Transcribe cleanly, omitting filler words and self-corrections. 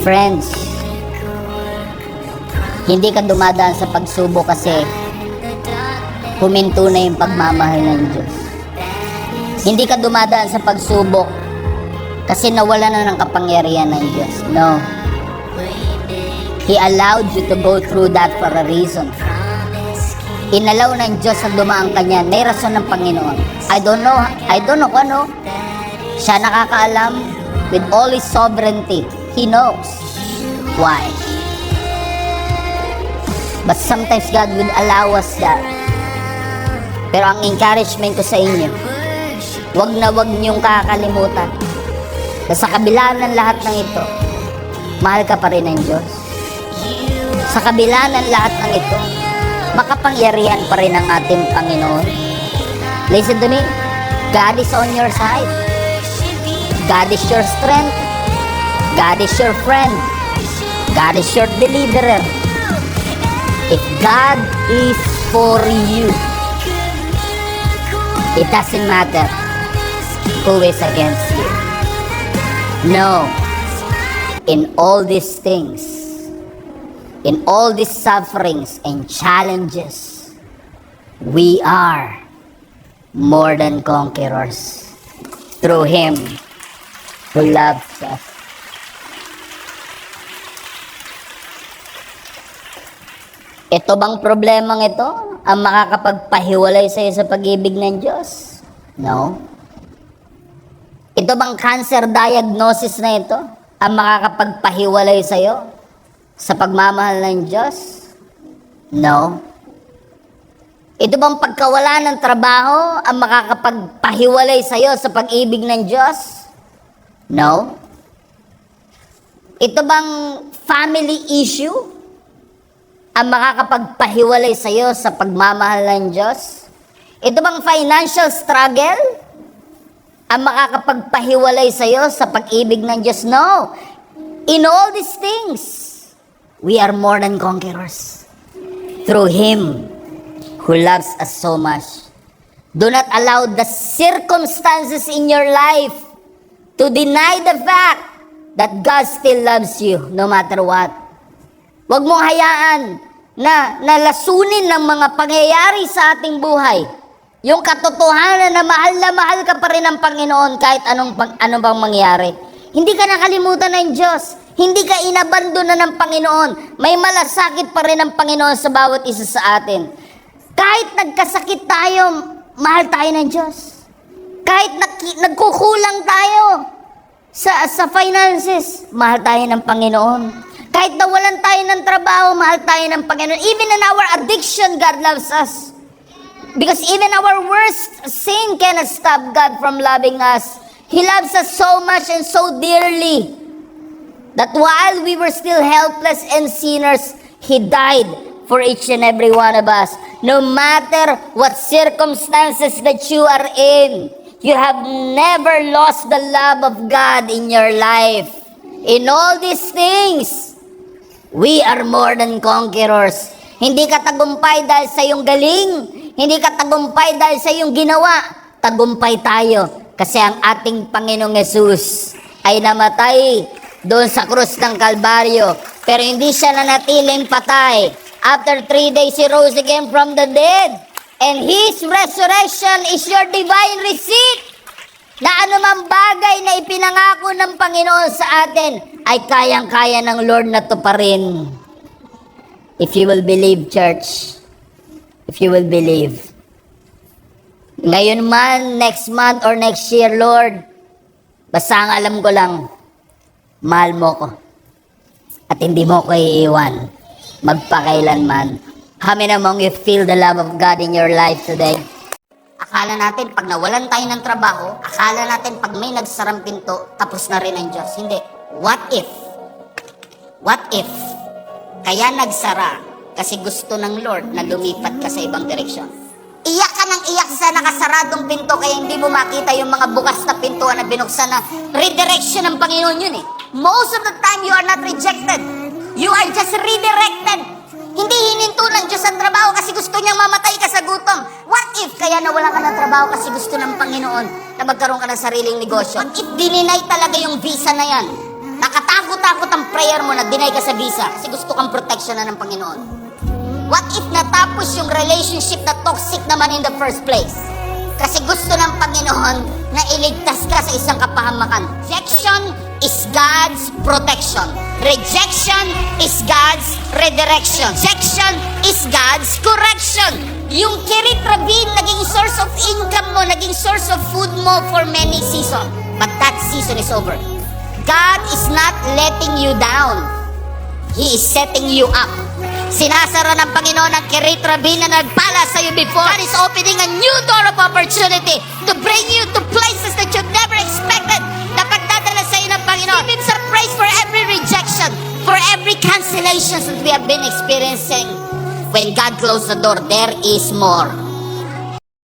Friends, hindi ka dumadaan sa pagsubok kasi huminto na yung pagmamahal ng Diyos. Hindi ka dumadaan sa pagsubok kasi nawala na ng kapangyarihan ng Diyos. No. He allowed you to go through that for a reason. Inalaw ng Diyos na dumaan ka niyan. May rason ng Panginoon. I don't know kung ano. Siya nakakaalam. With all His sovereignty, He knows why. But sometimes God will allow us that. Pero ang encouragement ko sa inyo, wag na wag niyong kakalimutan na sa kabila ng lahat ng ito, mahal ka pa rin ng Diyos. Sa kabila ng lahat ng ito, makapangyarihan pa rin ang ating Panginoon. Listen to me. God is on your side. God is your strength. God is your friend. God is your deliverer. If God is for you, it doesn't matter who is against you. No. In all these things, in all these sufferings and challenges, we are more than conquerors through Him who loves us. Ito bang problemang ito ang makakapagpahiwalay sa iyo sa pag-ibig ng Diyos? No. Ito bang cancer diagnosis na ito ang makakapagpahiwalay sa iyo sa pagmamahal ng Diyos? No. Ito bang pagkawala ng trabaho ang makakapagpahiwalay sa iyo sa pag-ibig ng Diyos? No. Ito bang family issue ang makakapagpahiwalay sa iyo sa pagmamahal ng Diyos? Ito bang financial struggle ang makakapagpahiwalay sa iyo sa pag-ibig ng Diyos? No. In all these things, we are more than conquerors through Him who loves us so much. Do not allow the circumstances in your life to deny the fact that God still loves you no matter what. Huwag mong hayaan na nalasunin ng mga pangyayari sa ating buhay yung katotohanan na mahal ka pa rin ng Panginoon kahit ano bang mangyari. Hindi ka nakalimutan ng Diyos. Hindi ka inabandona ng Panginoon. May malasakit pa rin ng Panginoon sa bawat isa sa atin. Kahit nagkasakit tayo, mahal tayo ng Diyos. Kahit nagkukulang tayo sa finances, mahal tayo ng Panginoon. Kahit nawalan tayo ng trabaho, mahal tayo ng Panginoon. Even in our addiction, God loves us. Because even our worst sin cannot stop God from loving us. He loves us so much and so dearly that while we were still helpless and sinners, He died for each and every one of us. No matter what circumstances that you are in, you have never lost the love of God in your life. In all these things, we are more than conquerors. Hindi ka tagumpay dahil sa iyong galing. Hindi ka tagumpay dahil sa iyong ginawa. Tagumpay tayo kasi ang ating Panginoong Yesus ay namatay doon sa krus ng Kalbaryo. Pero hindi siya nanatiling patay. After 3 days, He rose again from the dead. And His resurrection is your divine receipt. Na anumang bagay na ipinangako ng Panginoon sa atin ay kayang-kaya ng Lord na to pa rin. If you will believe, church. If you will believe. Ngayon man, next month, or next year, Lord, basta ang alam ko lang, mahal mo ko. At hindi mo ko iiwan. Magpakailanman. How many among you feel the love of God in your life today? Akala natin, pag nawalan tayo ng trabaho, akala natin, pag may nagsarang pinto, tapos na rin ang Diyos. Hindi. What if? What if? Kaya nagsara, kasi gusto ng Lord na lumipat ka sa ibang direksyon. Iyak ka ng iyak sa nakasaradong pinto, kaya hindi mo makita yung mga bukas na pintuan na binuksan na redirection ng Panginoon yun eh. Most of the time, you are not rejected. You are just redirected. Hindi hininto ng Diyos ang trabaho kasi gusto niyang mamatay ka sa gutom. What if kaya nawala ka ng trabaho kasi gusto ng Panginoon na magkaroon ka ng sariling negosyo? What if dininay talaga yung visa na yan? Nakatakot-takot ang prayer mo, nag-deny ka sa visa kasi gusto kang protection na ng Panginoon. What if natapos yung relationship na toxic naman in the first place? Kasi gusto ng Panginoon na iligtas ka sa isang kapahamakan. Rejection is God's protection. Rejection is God's redirection. Rejection is God's correction. Yung Kirit Rabin, naging source of income mo, naging source of food mo for many seasons. But that season is over. God is not letting you down. He is setting you up. Sinasara ng Panginoon ang Kirit Rabin na nagpala sa iyo before. God is opening a new door of opportunity to bring you to places that you've never expected na pagdadala sa iyo ng Panginoon. Give Him some praise for every rejection, for every cancellation that we have been experiencing. When God closed the door, there is more.